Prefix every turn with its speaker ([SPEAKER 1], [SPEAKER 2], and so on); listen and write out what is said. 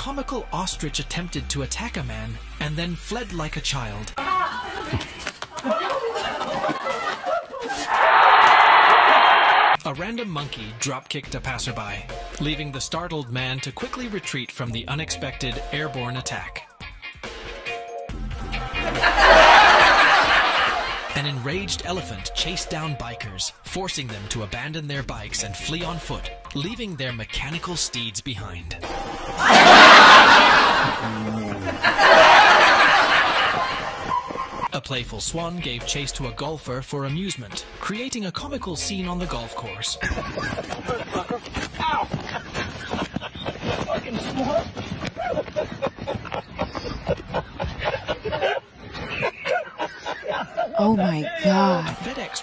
[SPEAKER 1] comical ostrich attempted to attack a man and then fled like a child. A random monkey drop-kicked a passerby, leaving the startled man to quickly retreat from the unexpected airborne attack. An enraged elephant chased down bikers, forcing them to abandon their bikes and flee on foot, leaving their mechanical steeds behind. A playful swan gave chase to a golfer for amusement, creating a comical scene on the golf course.
[SPEAKER 2] Ow! Fucking swan!
[SPEAKER 3] Oh my God.
[SPEAKER 1] FedEx